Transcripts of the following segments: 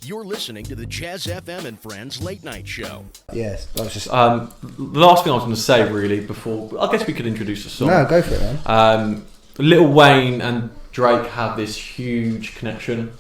You're listening to the Jazz FM and Friends Late Night Show. Yes, that was just... The last thing I was going to say, really, before... I guess we could introduce the song. No, go for it, man. Lil Wayne and Drake have this huge connection.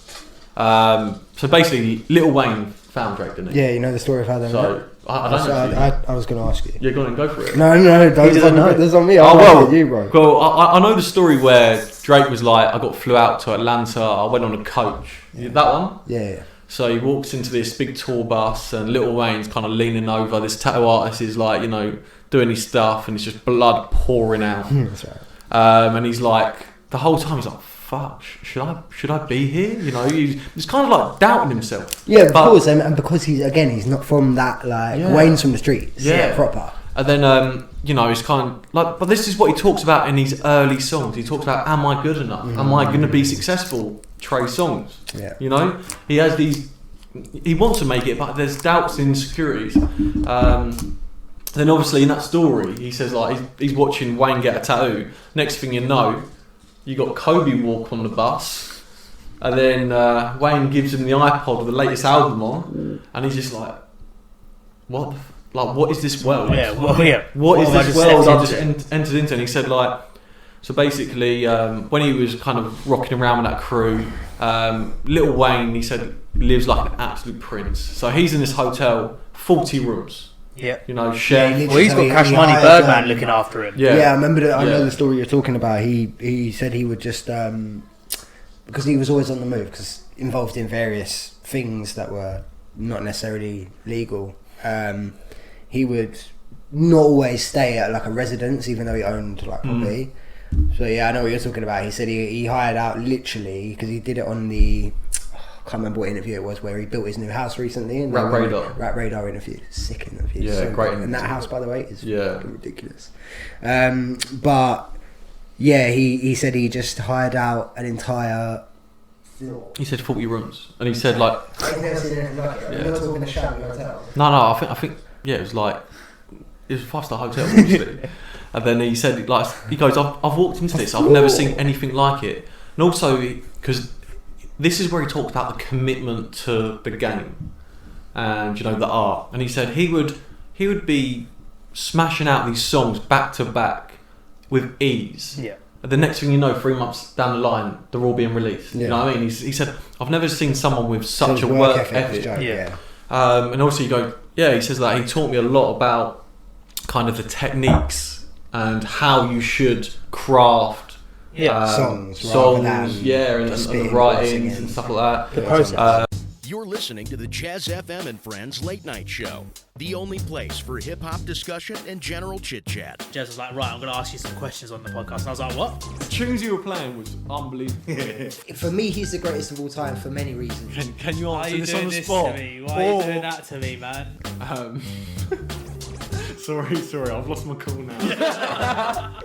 So basically, Lil Wayne found Drake, didn't he? Yeah, you know the story of how they met? So, I don't know. I was going to ask you. Yeah, go on and go for it. No, that's on me. You, bro. Well, I know the story where Drake was like, I got flew out to Atlanta, I went on a coach. Yeah. That one? Yeah. So he walks into this big tour bus and Lil Wayne's kind of leaning over. This tattoo artist is like, you know, doing his stuff and it's just blood pouring out. That's right. And he's like, the whole time he's like, fuck, should I be here? You know, he's kind of like doubting himself. Yeah, of course, and because he's not from that, like, Wayne's from the streets. Yeah, proper. And then, you know, he's kind of like, but this is what he talks about in his early songs. He talks about, am I good enough? Am I going to be successful? Trey songs. Yeah. You know, he has these, he wants to make it, but there's doubts and insecurities. Then obviously in that story, he says like, he's watching Wayne get a tattoo. Next thing you know, you got Kobe walk on the bus, and then Wayne gives him the iPod with the latest album on, and he's just like, what is this world? What is this world I just entered into? And he said like, so basically when he was kind of rocking around with that crew, Lil Wayne, he said, lives like an absolute prince. So he's in this hotel, 40 rooms. Yeah, you know, chef. Well, he's got Cash Money Birdman looking after him. Yeah, I remember. I know the story you're talking about. He said he would just because he was always on the move, because involved in various things that were not necessarily legal. He would not always stay at like a residence, even though he owned like property. So yeah, I know what you're talking about. He said he hired out literally, because he did it on the, I can't remember what interview it was, where he built his new house recently. And Rat Radar interview. Sick interview. Yeah, so great. And that house, by the way, is fucking ridiculous. But yeah, he said he just hired out an entire floor. He said 40 rooms, and he said like, I've never seen anything like it. You're not talking a shabby hotel. No, I think yeah, it was like, it was a 5-star hotel, obviously. And then he said like, he goes, I've walked into this, I've never seen anything like it. And also because this is where he talked about the commitment to the game and, you know, the art. And he said he would be smashing out these songs back to back with ease. Yeah. And the next thing you know, 3 months down the line, they're all being released. Yeah. You know what I mean? He said, I've never seen someone with such a work ethic. Yeah. And also you go, he says that he taught me a lot about kind of the techniques and how you should craft songs, and the writings and stuff like that. The process. You're listening to the Jazz FM and Friends Late Night Show, the only place for hip-hop discussion and general chit-chat. Gezz was like, right, I'm going to ask you some questions on the podcast. And I was like, what? The tunes you were playing was unbelievable. For me, he's the greatest of all time for many reasons. Can you answer this on the spot? Why are you doing that to me, man? Sorry, I've lost my cool now.